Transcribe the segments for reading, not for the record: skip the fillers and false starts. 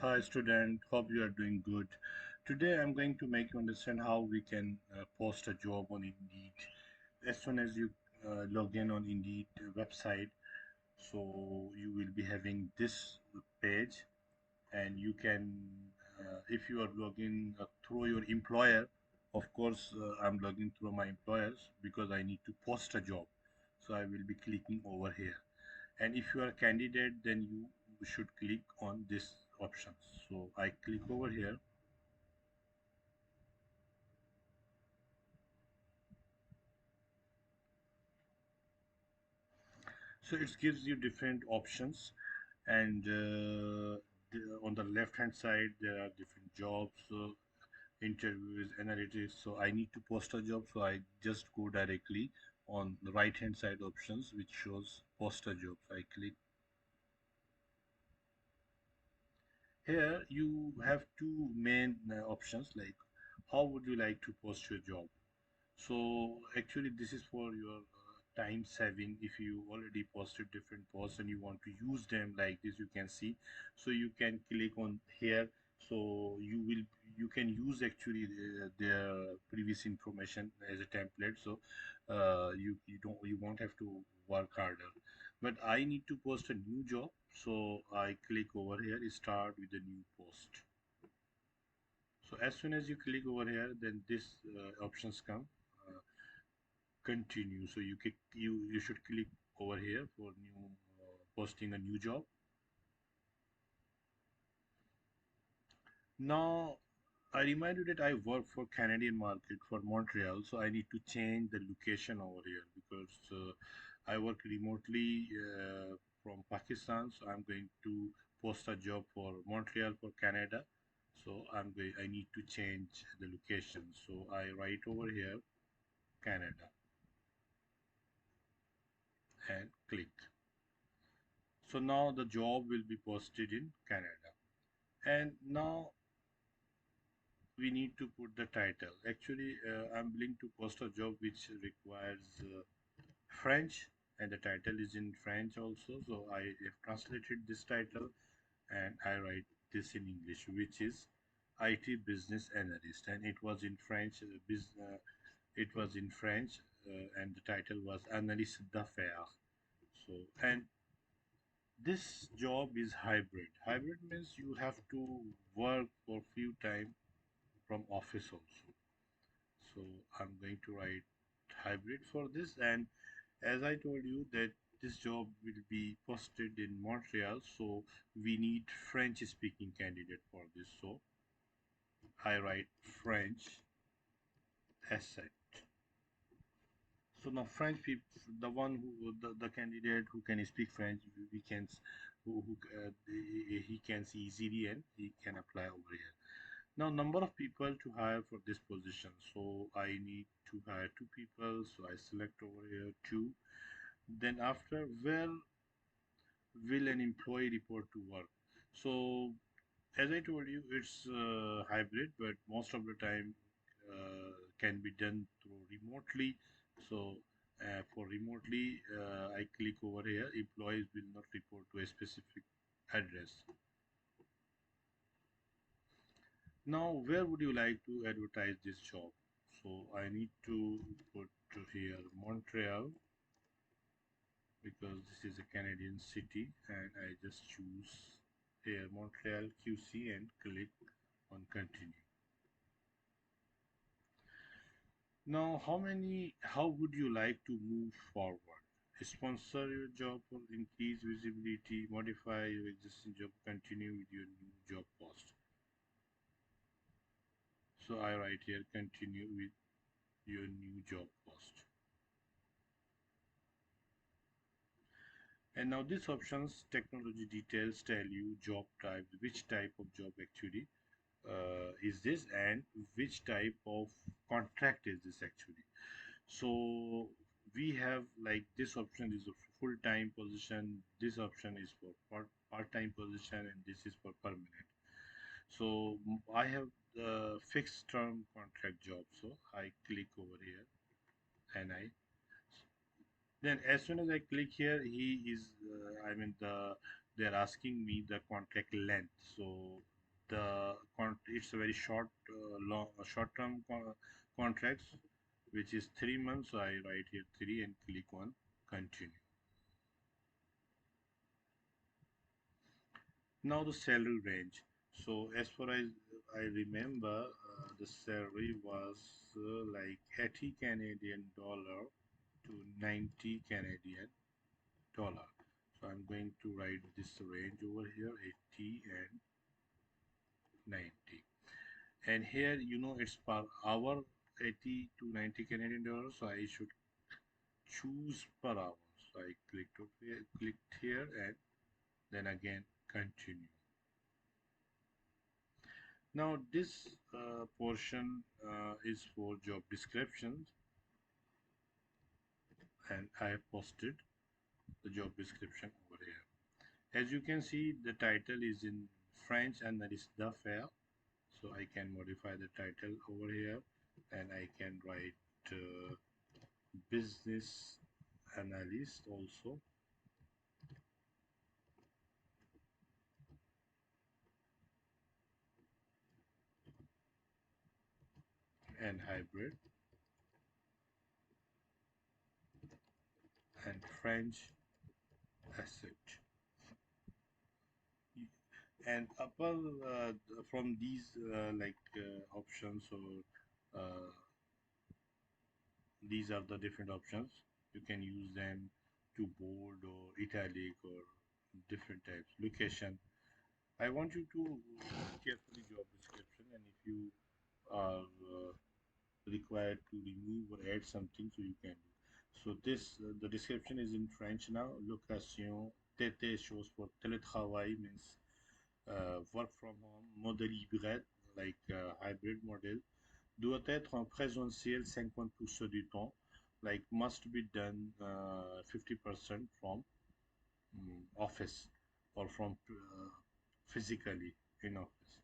Hi student, hope you are doing good. Today I'm going to make you understand how we can post a job on Indeed. As soon as you log in on Indeed website, so you will be having this page and you can, if you are logging through your employer, of course I'm logging through my employers because I need to post a job. So I will be clicking over here, and if you are a candidate then you should click on this option. So I click over here. So it gives you different options, and on the left hand side there are different jobs, interviews, analytics. So I need to post a job, so I just go directly on the right hand side options which shows post a job. So I click here. You have two main options, like how would you like to post your job. So actually this is for your time saving. If you already posted different posts and you want to use them like this, you can see. So you can click on here. So you can use actually their previous information as a template. So you won't have to work harder. But I need to post a new job, so I click over here, start with a new post. So as soon as you click over here, then this options come. Uh, Continue. So you should click over here for new posting a new job. Now I remind you that I work for Canadian market for Montreal, so I need to change the location over here because I work remotely from Pakistan. So I'm going to post a job for Montreal for Canada. So I need to change the location. So I write over here Canada and click. So now the job will be posted in Canada. And now we need to put the title. Actually, I'm willing to post a job which requires French, and the title is in French also. So I have translated this title and I write this in English, which is IT business analyst, and it was in French. It was in French, and the title was analyste d'affaires. So, and this job is hybrid. Hybrid means you have to work for few time from office also. So I'm going to write hybrid for this. And as I told you that this job will be posted in Montreal, so we need French speaking candidate for this. So I write French asset. So now French people, the one who the candidate who can speak French, we can he can see easily and he can apply over here. Now, number of people to hire for this position. So I need to hire two people. So I select over here two. Then after, where will an employee report to work? So as I told you, it's hybrid, but most of the time can be done through remotely. So for remotely, I click over here. Employees will not report to a specific address. Now, where would you like to advertise this job? So I need to put to here Montreal because this is a Canadian city, and I just choose here Montreal QC and click on continue. Now, how would you like to move forward? Sponsor your job or increase visibility, modify your existing job, continue with your new job post. So I write here continue with your new job post. And now this options technology details tell you job type, which type of job actually is this, and which type of contract is this actually. So we have like this option is a full-time position, this option is for part-time position, and this is for permanent. So I have the fixed term contract job, so I click over here and I then as soon as I click here, he is I mean the they're asking me the contract length. So it's a very short-term contracts, which is 3 months. So I write here 3 and click on continue. Now the salary range. So as far as I remember, the salary was like 80 Canadian dollar to 90 Canadian dollar. So I'm going to write this range over here, 80 and 90. And here, it's per hour, 80 to 90 Canadian dollars. So I should choose per hour. So I clicked here and then again continue. Now this portion is for job descriptions, and I have posted the job description over here. As you can see, the title is in French and that is the fair. So I can modify the title over here and I can write business analyst also, and hybrid and French asset. And above from these options, or these are the different options. You can use them to bold or italic or different types. Location. I want you to carefully job description, and if you are required to remove or add something, so you can do. So this the description is in French now. Location. TT shows for télétravail, means work from home. Modèle hybride, like hybrid model, doit être en présentiel 50% du temps, like must be done 50% from office, or from physically in office.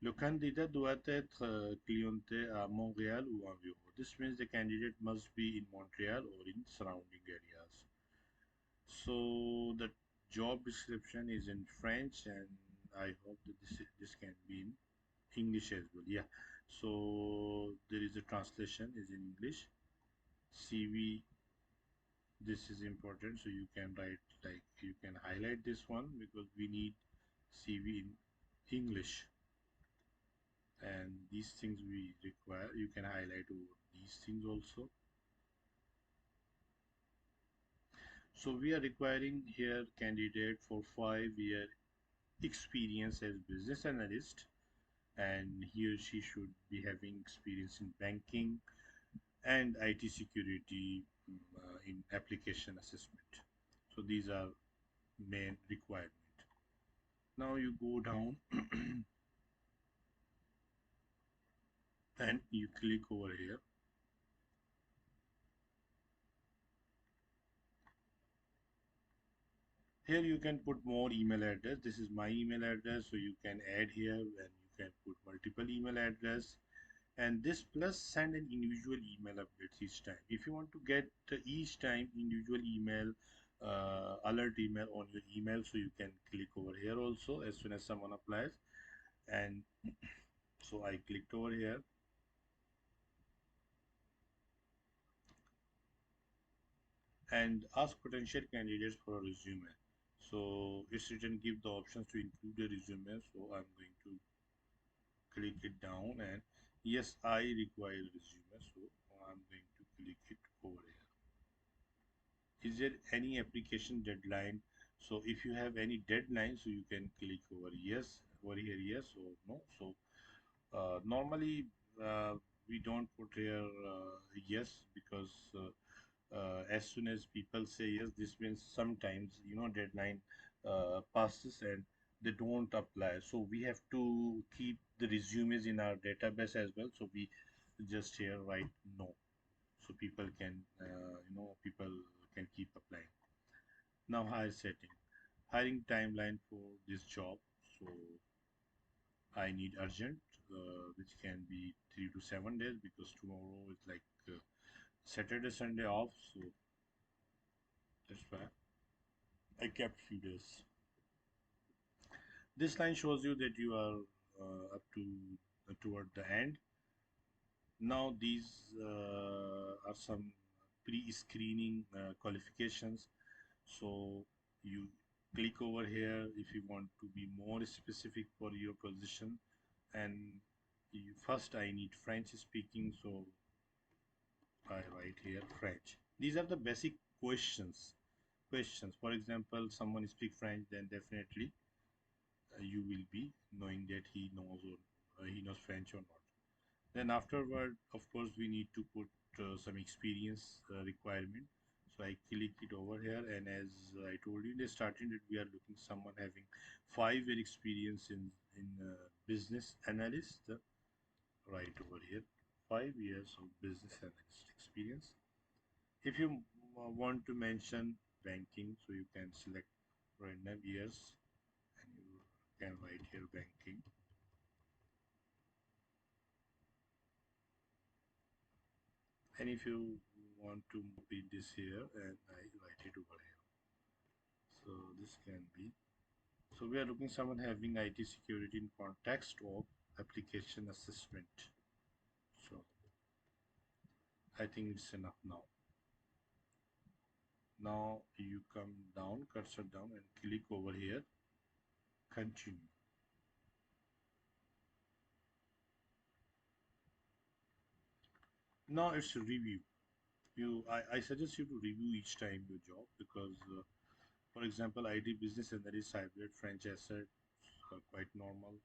Le candidat doit être clienté à Montréal ou environ. This means the candidate must be in Montreal or in surrounding areas. So the job description is in French, and I hope that this can be in English as well. Yeah. So there is a translation is in English. CV, this is important, so you can write, like, you can highlight this one because we need CV in English, and these things we require. You can highlight over these things also. So we are requiring here candidate for 5-year experience as business analyst, and he or she should be having experience in banking and IT security, in application assessment. So these are main requirement. Now you go down and you click over here. Here you can put more email address. This is my email address, so you can add here, and you can put multiple email address, and this plus send an individual email updates each time. If you want to get each time individual email alert email on your email, so you can click over here also as soon as someone applies. And so I clicked over here, and ask potential candidates for a resume. So it's written give the options to include a resume, so I'm going to click it down, and yes, I require a resume, so I'm going to click it over here. Is there any application deadline? So if you have any deadline, so you can click over yes, over here, yes or no. So normally we don't put here yes, because as soon as people say yes, this means sometimes deadline passes and they don't apply. So we have to keep the resumes in our database as well, so we just here write no, so people can people can keep applying. Now hire setting, hiring timeline for this job. So I need urgent, which can be 3 to 7 days, because tomorrow is like Saturday Sunday off, so that's why. I kept few days. This line shows you that you are up to toward the end. Now these are some pre-screening qualifications. So you click over here if you want to be more specific for your position, and first I need French speaking, so I write here French. These are the basic questions. For example, someone speak French, then definitely you will be knowing that he knows French or not. Then afterward, of course, we need to put some experience requirement. So I click it over here, and as I told you in the starting that we are looking someone having 5 year experience in business analyst. Right over here, 5 years of business analyst experience. If you want to mention banking, so you can select random years, and you can write here banking. And if you want to read this here, and I write it over here, so this can be. So we are looking someone having IT security in context of application assessment. So I think it's enough now. Now you come down, cursor down, and click over here, continue. Now it's a review. I suggest you to review each time your job, because for example, ID business analyst hybrid French asset, quite normal.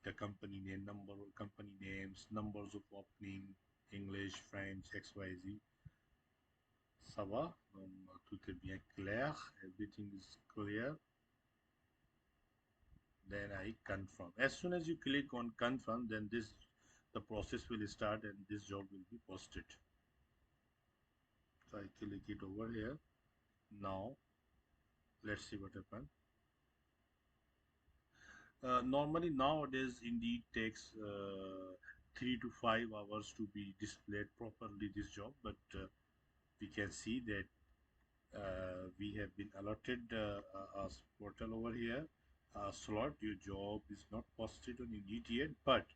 The company name, company names, numbers of opening, English, French, XYZ. Ça va? Tout est bien clair. Everything is clear. Then I confirm. As soon as you click on confirm, then the process will start and this job will be posted. So I click it over here. Now let's see what happens. Normally nowadays Indeed takes 3 to 5 hours to be displayed properly this job, but we can see that we have been allotted a portal over here, a slot. Your job is not posted on Indeed yet, but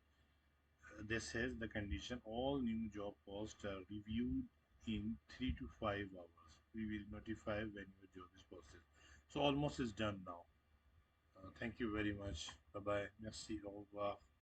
this says the condition all new job posts are reviewed in 3 to 5 hours. We will notify when your job is posted. So almost is done now. Thank you very much. Bye bye. Merci. Au revoir.